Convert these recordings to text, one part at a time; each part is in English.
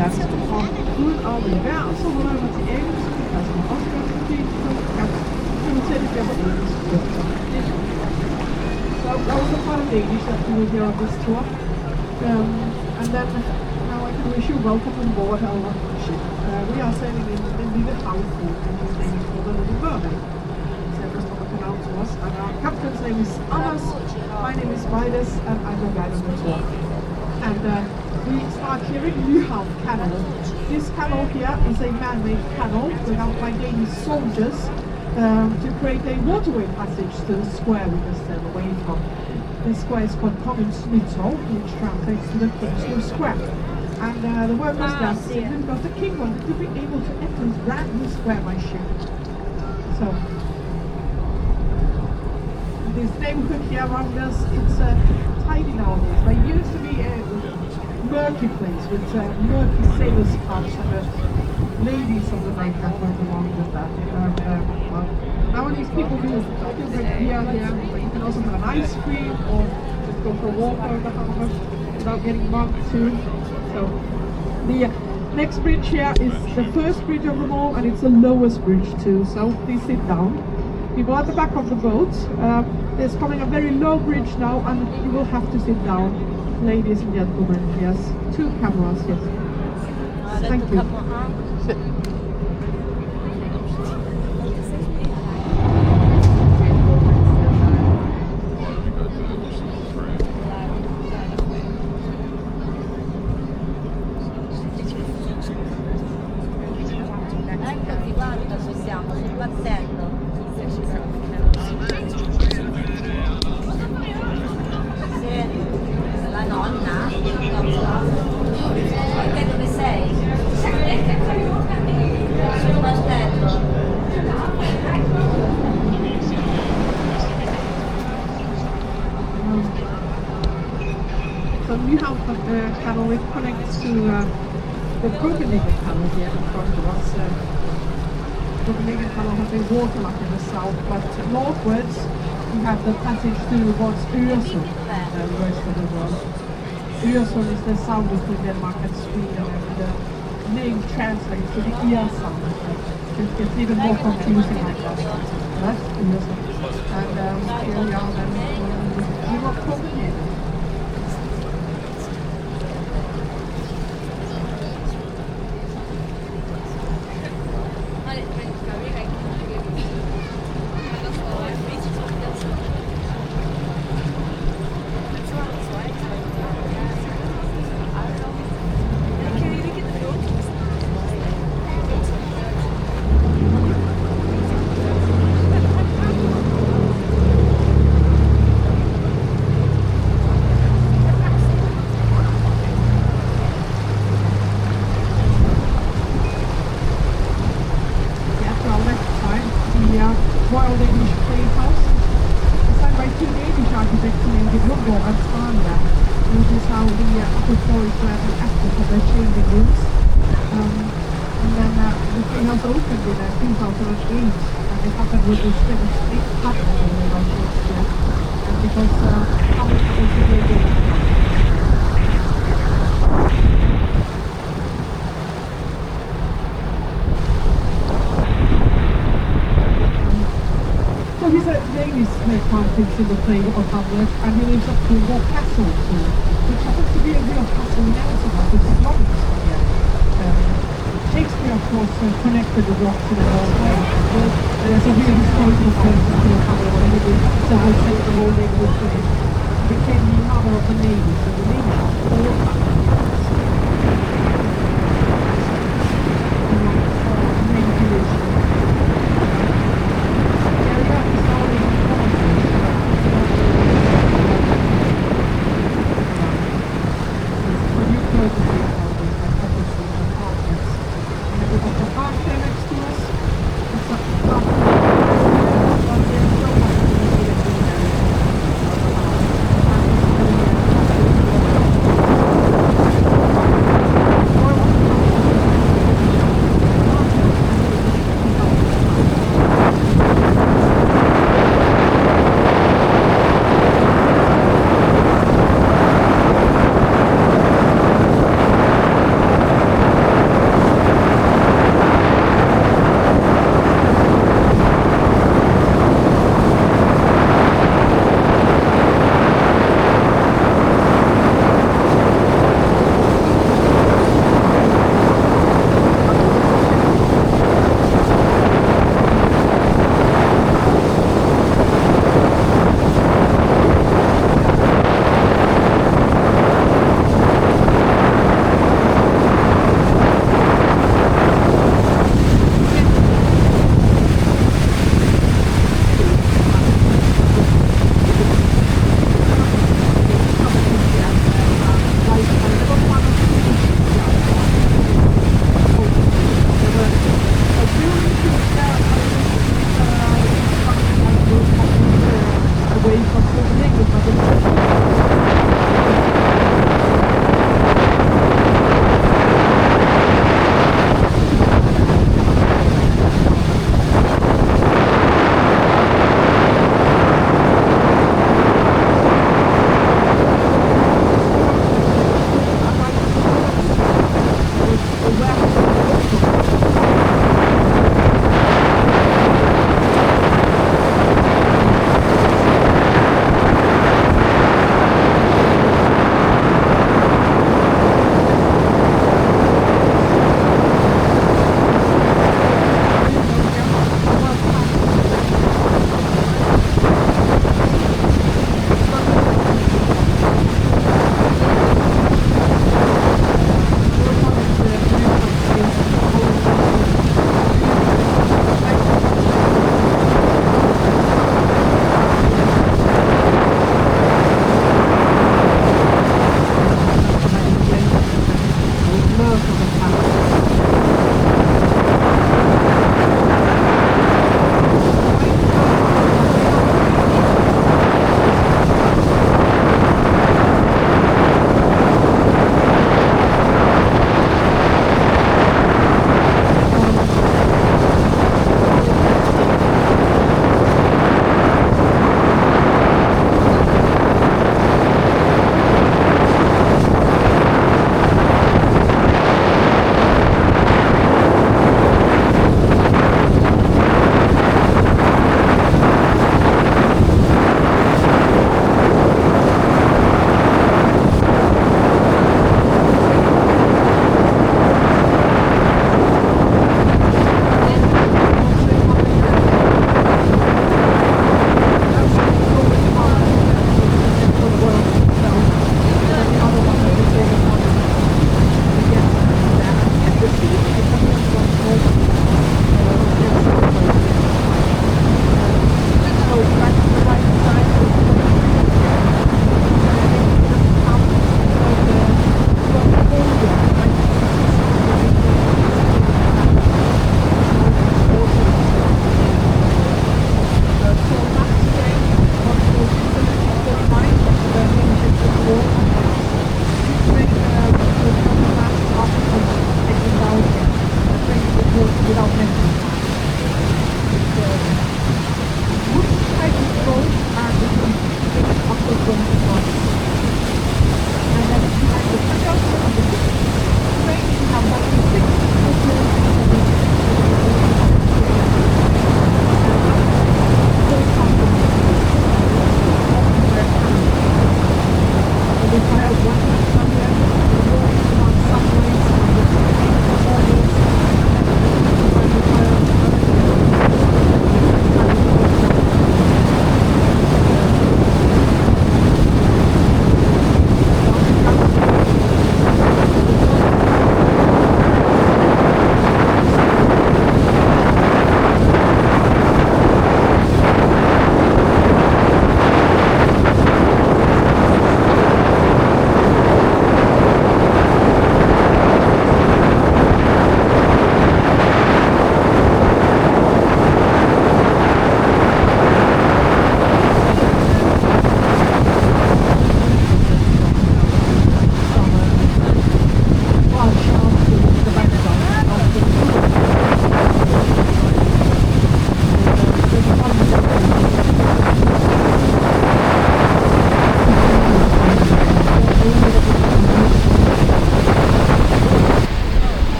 dat van doen alweer. Så håller jag till engelsk, alltså Oscar till So that was a fun English that we will hear on this tour. And then now I can wish you welcome on board our ship. We are sailing in Nyhavn, and his name is called the Little Mermaid. So just on the canal to us. And our captain's name is Anders, my name is Midas, and I'm the guide on the tour. And we start here in Nyhavn canal. This canal here is a man-made canal built out by Danish soldiers to create a waterway passage to the square we just sailed away from. This square is called Common Snitzel, which translates to the King's Square. And the workers there simply because the king wanted to be able to enter his brand new square by ship. So this neighborhood here around us, it's tidy nowadays. There used to be a murky place with murky sailors' huts and ladies of the night that went along with that. Well, nowadays people do drink beer here, but you can also have an ice cream or just go for a walk over the harbour without getting mugged too. So the next bridge here is the first bridge of them all, and it's the lowest bridge too, so please sit down. People at the back of the boat, there's coming a very low bridge now, and you will have to sit down. Ladies and gentlemen, yes. 2 cameras, yes. Thank you. Sit. So Nyhavn canal, it connects to the Copenhagen canal here in front of us. Copenhagen canal has a waterlock in the south, but northwards we have the passage towards Øresund, the rest of the world. Øresund is the sound between Denmark and Sweden, and the name translates to the ear sound. It's even more confusing like that. That's Øresund. And here we are then in Copenhagen. Royal Danish playhouse, designed by 2 Danish architects named Nyhavn and Spania. This is how the upper floors were active for their changing rooms. And then the playhouse opened in 2008, and it happened with this big pattern in the Shakespeare. And because public was really So he's a Danish artist in the play of Hamlet, and he lives up to the castle too, which happens to be a real castle in Amsterdam, which is not here. Shakespeare, of course, connected the rocks in a wrong way. There's a real historical person to the Hamlet, and he did several things the whole neighborhood became the mother of the navy, so the navy all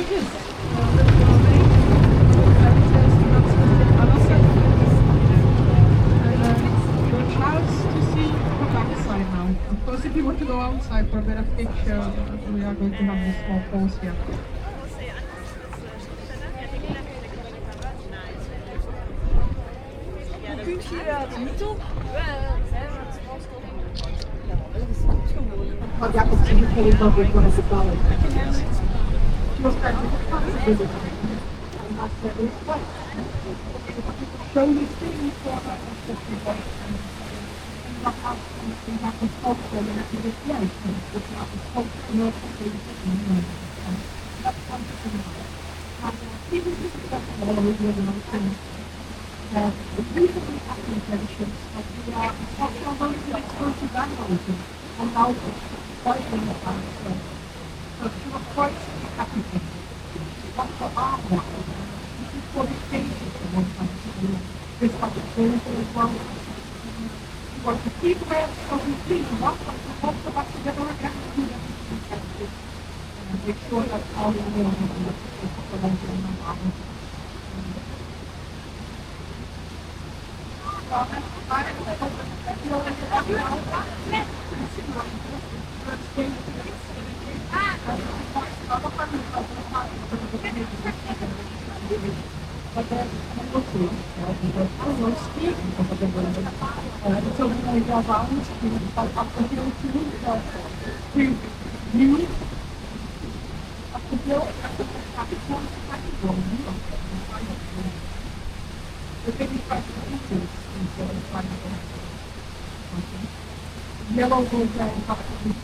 it is. Little Mermaid. Fairy tales do not speak in uncertain. And your chance to see the backside now. Of course, if you want to go outside for a better picture, we are going to have this small pause here. Ja, op zich heel veel weer van het vertalen. She was back with the class visit. And I said, it's quite show you things for her. And not have something that was helpful and that was great. Which that was helpful and helpful. That's something to know. And even if it's not always really nice. The usually applications of the social motion exposure vandalism and now fighting the answer. So she was quite happy with it. That's what art was. This is what it changes for one time to do. This type of thing as well. She wants to keep her so we see what to hold them back together again and do that and make sure that all the women are the yellow will go up to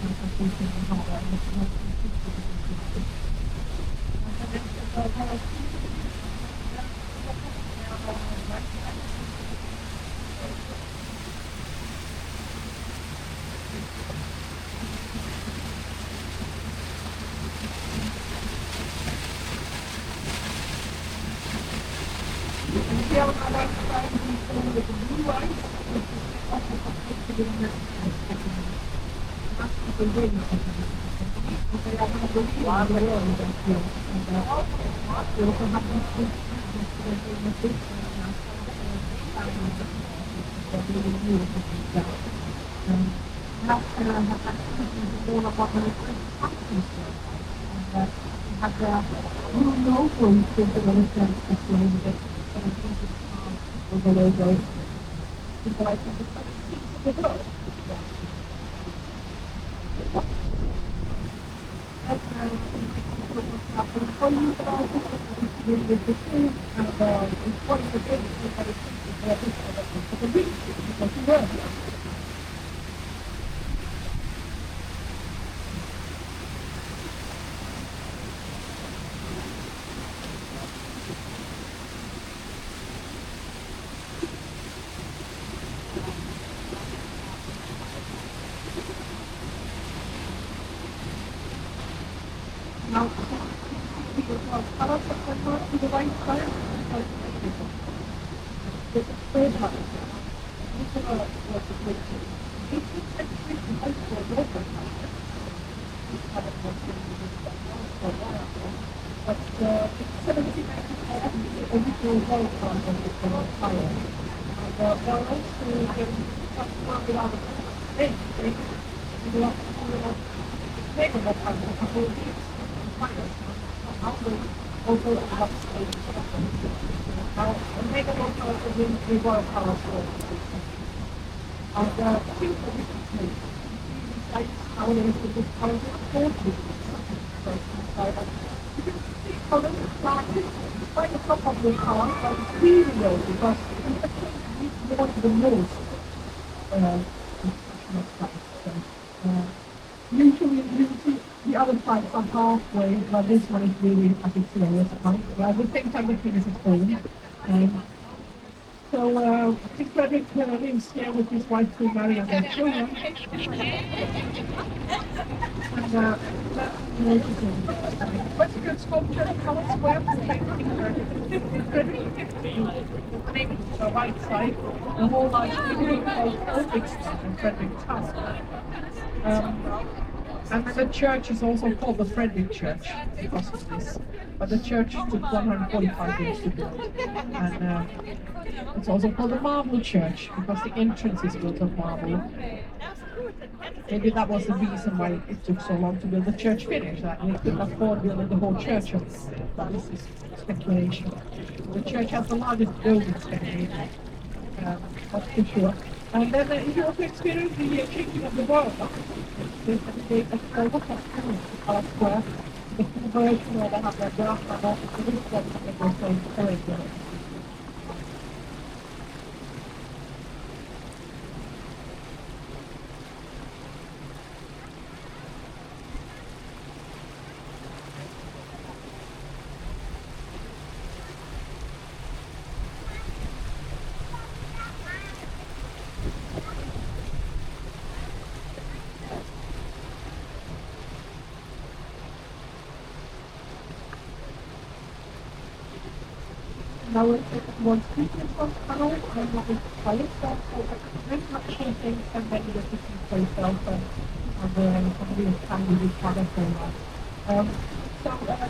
usually the other sites are halfway, but this one is really, I think, serious. I would think everything is at home. So, King Frederick lives here with his wife, Queen Mary, and their children. And that's a good sculpture. How it's square for King Frederick. Maybe to the right side, the whole line is called Frederick's Frederick Task. And the church is also called the Friendly Church because of this. But the church took 145 years to build. And it's also called the Marble Church because the entrance is built of marble. Maybe that was the reason why it took so long to build the church finish. That they couldn't afford building the whole church of it. That is speculation. The church has the largest building in Scandinavia. That's for sure. And then if you also experience the changing of the world, there's a big silver color square, the full version where they have their glass and all the roof that they go so very. Now it's one treatment on canal and what is quiet stuff, so very much things and then you get to see for yourself and really tiny with product and that.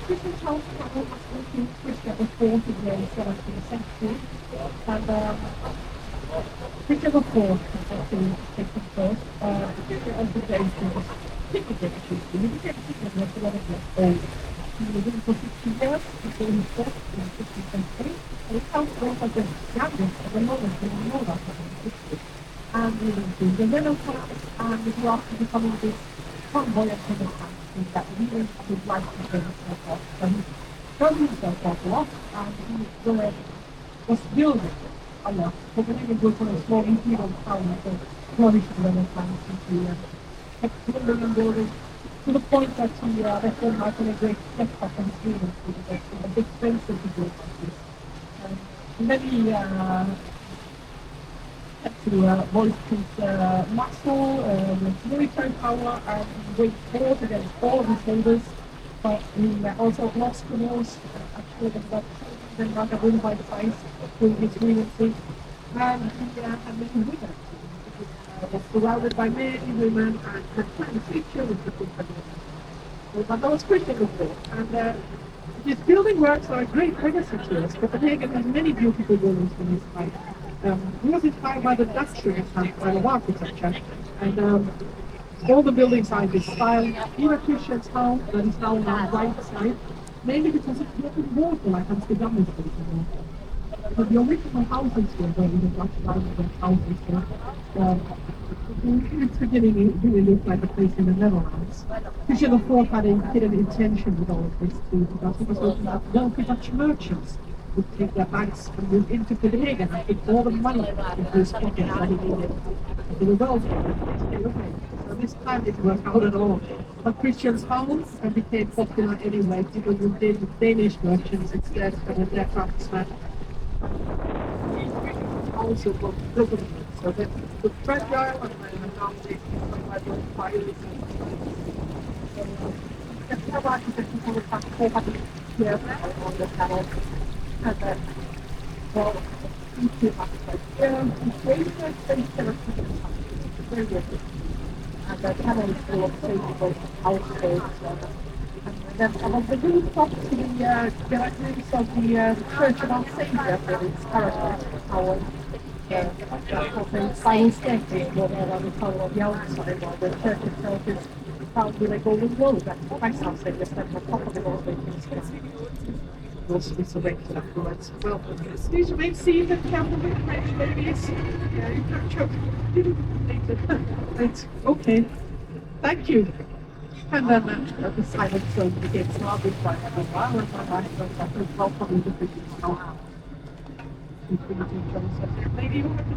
Christmas house canal was built Christian the 4th in the 17th century and Richard the 4th was actually taken first. Christian of the days was picnic actually. You became picnic was a lot of old. He was in for 60 years before he death in the 15th century. And it counts both as the youngest of the moment in the world after history. And he was doing the middle class and he was becoming this flamboyant kind of fancy that really would like to bring himself off. So he showed himself off a lot and he was building a lot. Copenhagen was one of a small imperial town so flourishing Renaissance and kept building and building. To the point that he reformed Martin a great step up in Sweden because it was expensive to build like this. Many to voice his muscle, military power, and waged wars against all of his neighbors. But he also lost the wars, actually, than Ragavulin by size during his regency. And he had many women. Was surrounded by many women and had 23 children to put them in. But that was Christian before. And his building works are a great legacy to us. Copenhagen has many beautiful buildings from his time. He was inspired by the Dutch style of architecture. And all the buildings are in this style. Even Christian's house that is now on the right side, mainly because it's not in water like Amsterdam is built. But the original houses were where the Dutch style of their houses were. It's beginning to really look like a place in the Netherlands. Christian IV had a hidden intention with all of this too, because he was hoping that wealthy Dutch merchants would take their bags and move into Copenhagen and put all the money into his pockets that he needed. They were wealthy. So this time it worked out at all. But Christian's house became popular anyway. People moved in with Danish merchants instead of their craftsmen. Also for government. So that the fragile and now they by the fires and the architecture for the past 400 years on the canal. And then, well, the greatest space very good. And the canal is full of savable households. And then above the rooftop to the garages of the Church of Our Saviour for its character tower. Flying staircase where they're on the color of the outside while the church itself is found with a golden globe and Christ house they just stand on top of the golden also it's erected afterwards. Well, these may see the camel with French babies. Yeah, you can choke. It's okay. Thank you. And then the silent zone begins now with quite a while and my life goes up as well from the figures now. Maybe you have to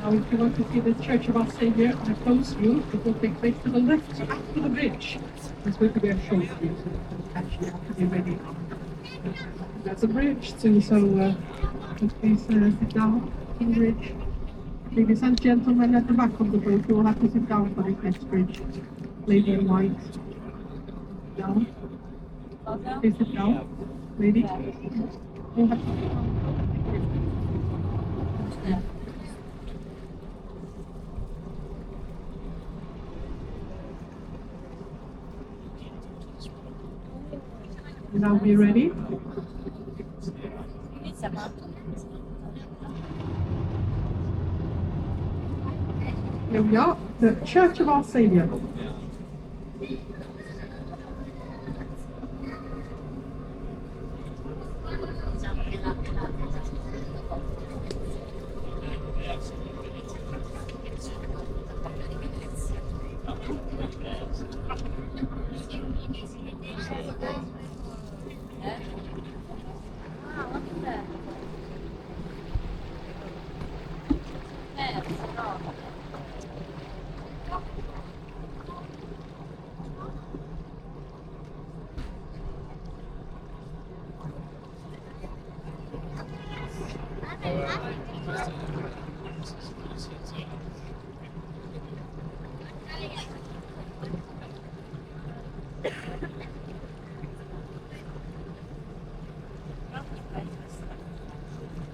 Now, if you want to see the Church of Our Saviour in a close view, it will take place to the left after the bridge. There's going to be a short view, so actually have to be ready. That's a bridge too, so please sit down on the bridge. Ladies and gentlemen at the back of the boat, you will have to sit down for this next bridge. Lady in white. Down. Please sit down. Lady. You have to sit down. Now be ready. Here we are, the Church of Our Saviour.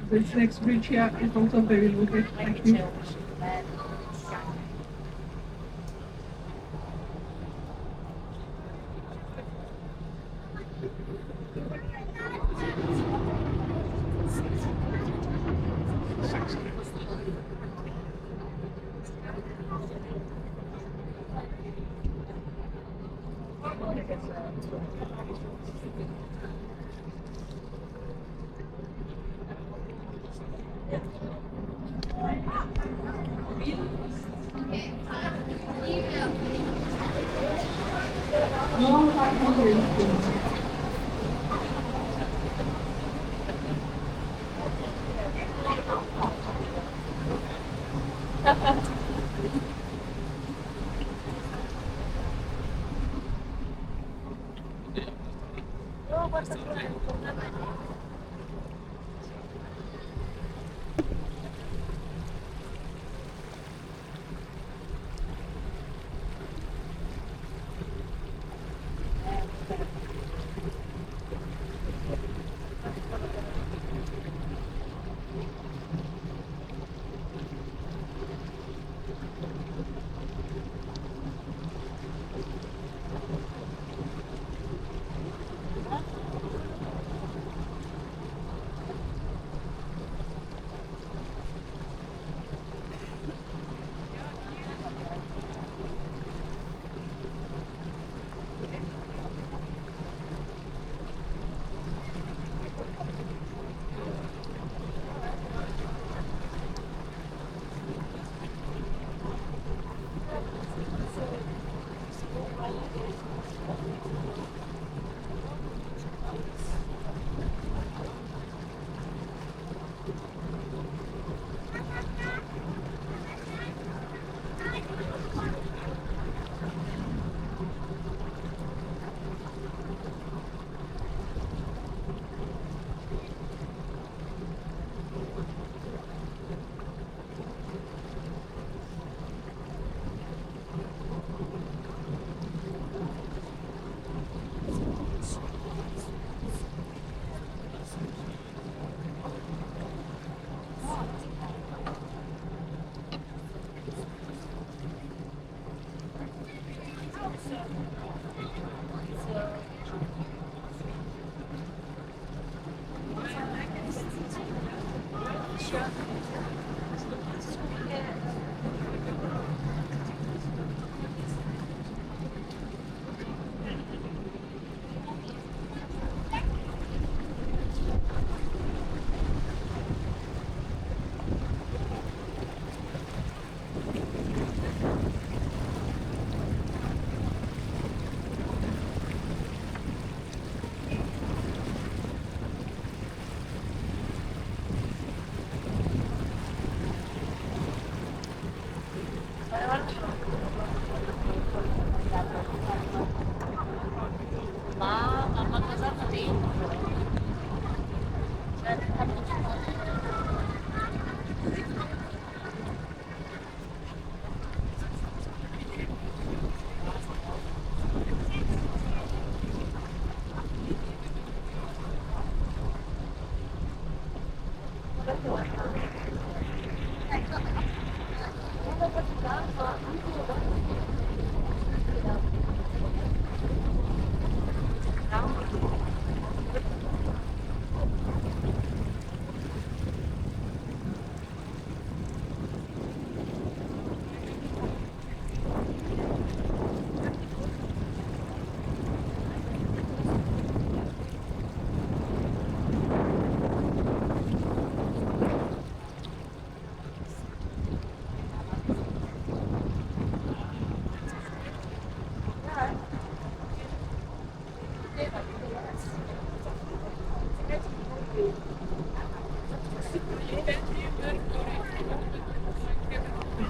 This next bridge here is also very lovely. Thank you.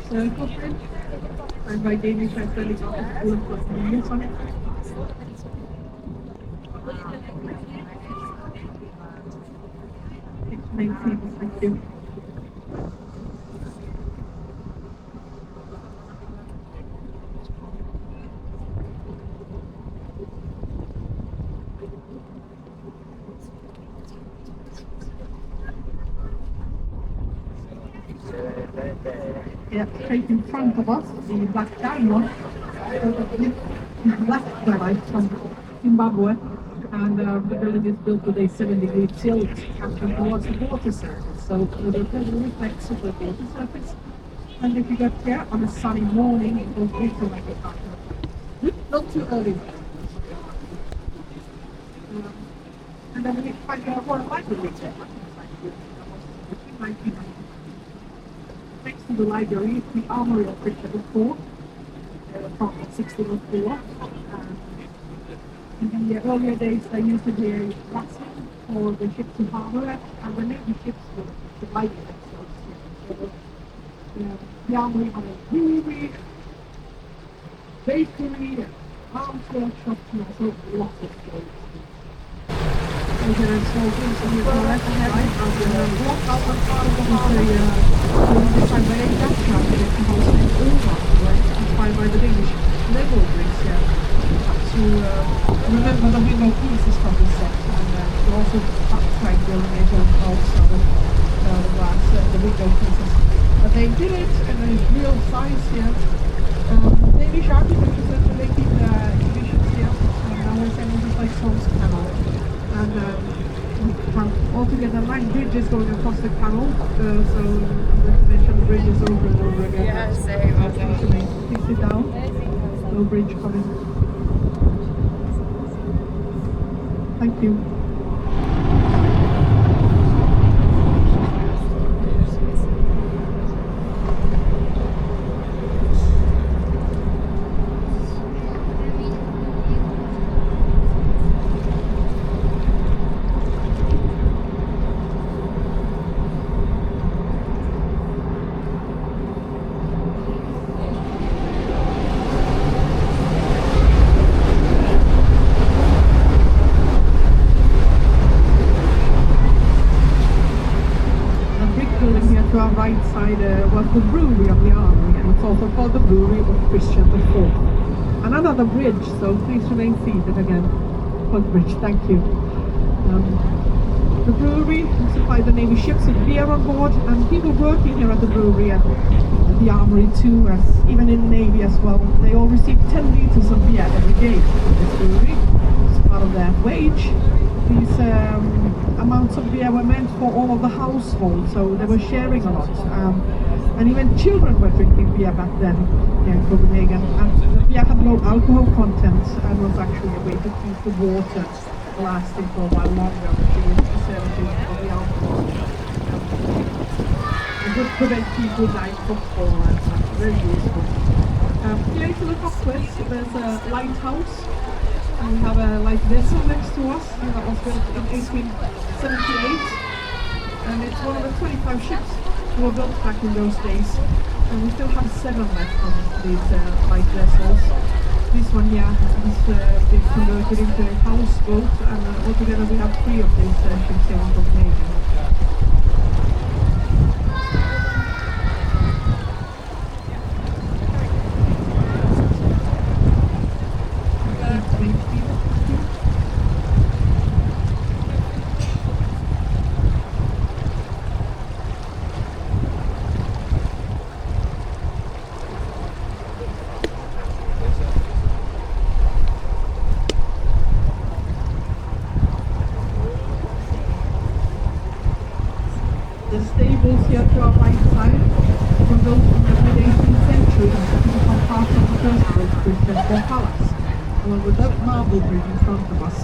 Circle bridge, and by Danish I fell it off full of minutes on it. It's main theme, thank you. Yeah, straight in front of us, the black diamond, black granite from Zimbabwe, and the building is built with a 7-degree tilt catching towards the water surface, so it reflects of the water surface. And if you get here on a sunny morning, it will glitter like a diamond. Not too early. And then we find a Royal Library there. Next to the library is the armory of Richard IV from 1604. In the earlier days, they used to be a glassing for the ships in harbour, and the Navy ships would light themselves. The armory had a brewery, bakery, arms workshops, and also lots of clothes. And then I saw things on the left hand, and walk out on part of the harbour. This time by a Dutch house, and it's a house named Ulva, inspired by the Danish level bricks here. To remember the window pieces from this set, and to also backtrack the oriental outside of the glass, the window pieces. But they did it in a real size here. Danish architecture said to make it exhibitions here, and now we're saying this is like Sol's canal. And we have altogether 9 bridges going across the canal, so I'm going to mention the bridges over and over again. Yeah, same. Please sit down. No bridge coming. Thank you. To our right side was the brewery of the army, and it's also called the brewery of Christian IV. And another bridge, so please remain seated again. Footbridge, thank you. The brewery supplied the Navy ships with beer on board, and people working here at the brewery and the armory too, as even in the Navy as well, they all received 10 liters of beer every day from this brewery. It's part of their wage. These amounts of beer were meant for all of the households, so they were sharing a lot. And even children were drinking beer back then in Copenhagen. And the beer had low alcohol content and was actually a way to keep the water lasting for a while longer, which is preservative of the alcohol. It would prevent people dying from fall, and very useful. Here to look upwards, there's a lighthouse. And we have a light vessel next to us that was built in 1878, and it's one of the 25 ships were built back in those days. And we still have 7 left of these light vessels. This one here has been converted into a houseboat, and altogether we have 3 of these ships here in Copenhagen. The stables here to our right side were built in the mid-18th century to become part of the first bridge, Westminster Palace, along with that marble bridge in front of us.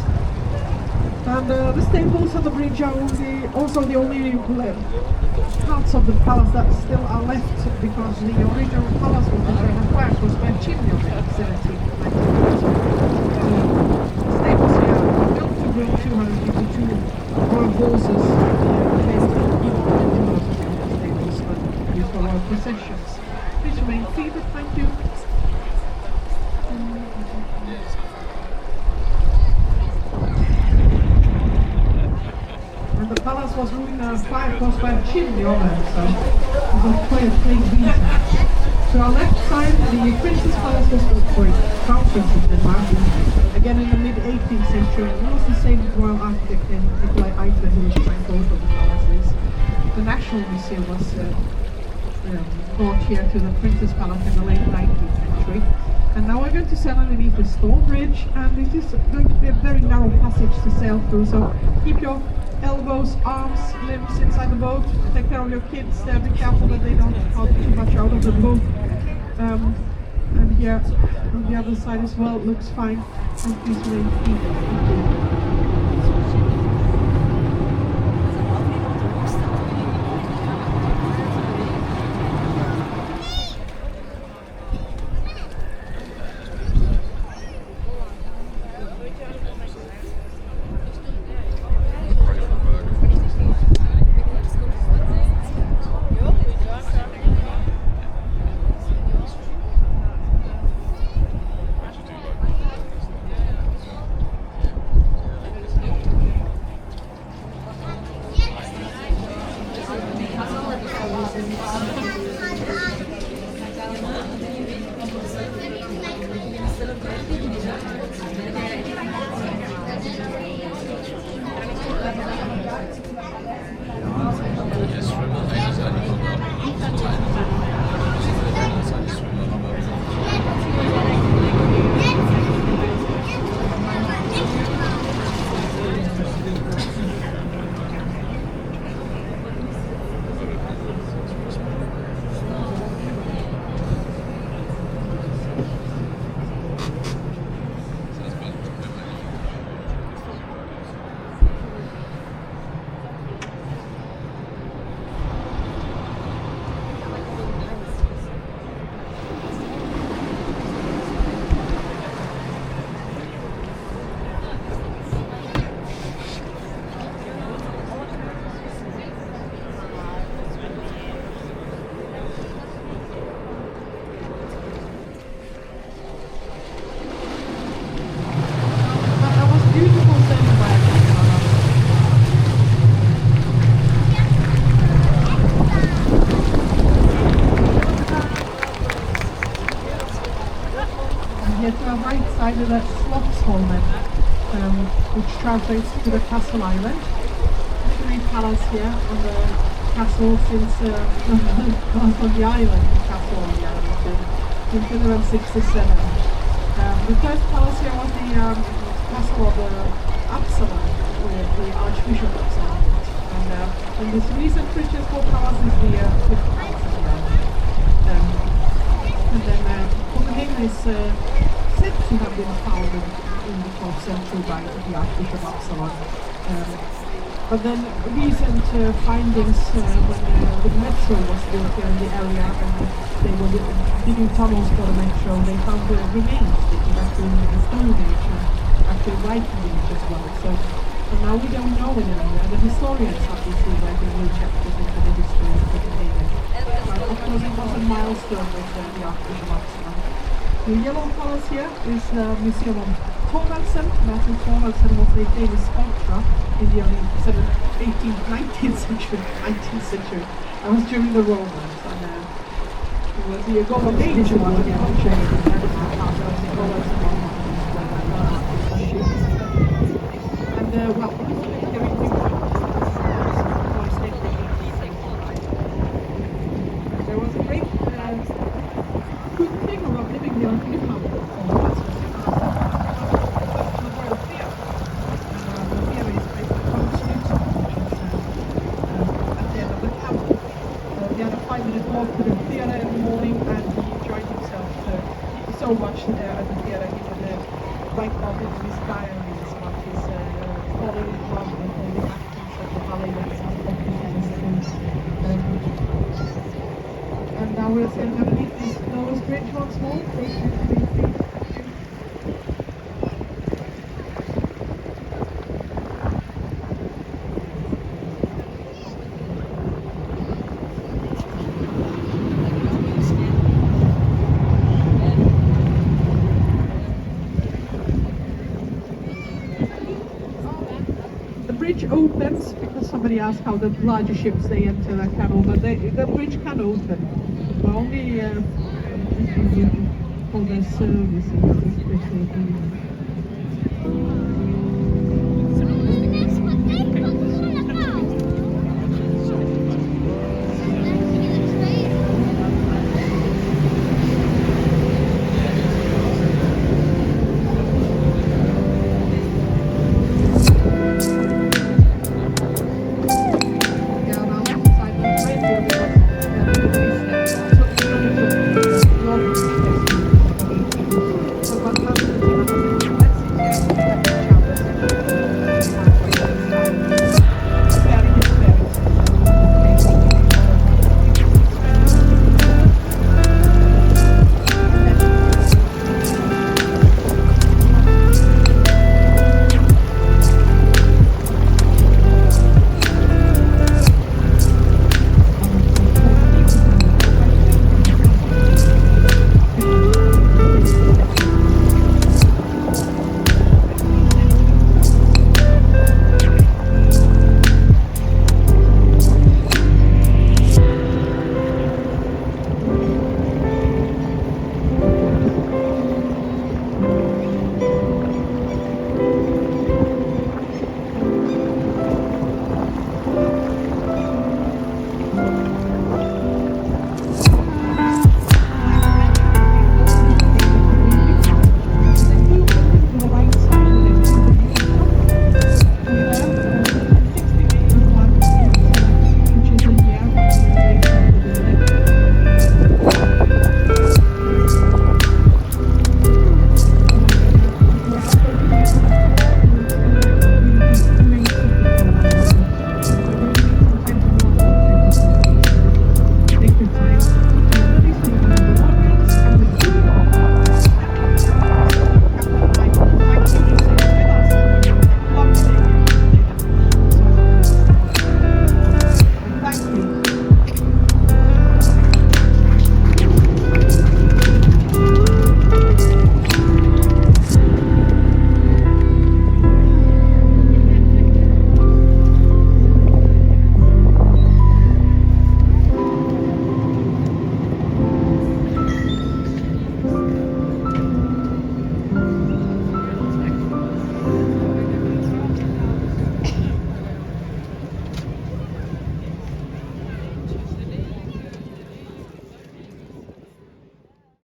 And the stables and the bridge are also the only parts of the palace that still are left, because the original palace was acquired was by chimney in 1792. Stables here were built to bring 252 royal horses. For our processions. Please remain seated, thank you. And the palace was ruined fire caused by a chimney oven, so it was quite a plain reason. To our left side, the Princess Palace was built for Crown Princess Denmark, again in the mid-18th century. It was the same royal architect in Nikolai Eichler who designed both of the palaces. The National Museum was brought here to the Princess Palace in the late 19th century. And now we're going to sail underneath the Storm Bridge, and it is going to be a very narrow passage to sail through, so keep your elbows, arms, limbs inside the boat. Take care of your kids, be careful that they don't fall too much out of the boat. And here on the other side as well, looks fine. And please remain seated. Here to our right side of that Slottsholmen, which translates to the Castle Island. The main palace here on the castle since on the island, the castle on the island, in 1767. The first palace here was the castle of Uppsala, where the Archbishop of Uppsala lived. And this recent Christian palace is the fifth palace of the island. And then Copenhagen is said to have been founded in the 12th century by the Archbishop of Uppsala. But then recent findings when the metro was built here in the area and they were digging tunnels for the metro, they found the remains dating back to the Stone Age and actually Viking Age as well. So now we don't know any longer. The historians have been writing new chapters into the history of Copenhagen. of course it was a milestone with the Archbishop. The yellow colours here is the Museum of Thorvaldsen. Martin Thorvaldsen was a famous sculptor in the early 19th century. That was during the Romans, and it was the golden age of architecture in Denmark after the Thorvaldsen and well, there was a great good thing about living here in Nyhavn. Walk to the theatre every morning, and he enjoyed himself so much at the theatre. He would write down in his diaries what his falling in love with the actors of the ballet dancers. And now we're sitting underneath this Noah's Bridge once more. The bridge opens because somebody asked how the larger ships they enter the canal, but the bridge can open. But only for the service.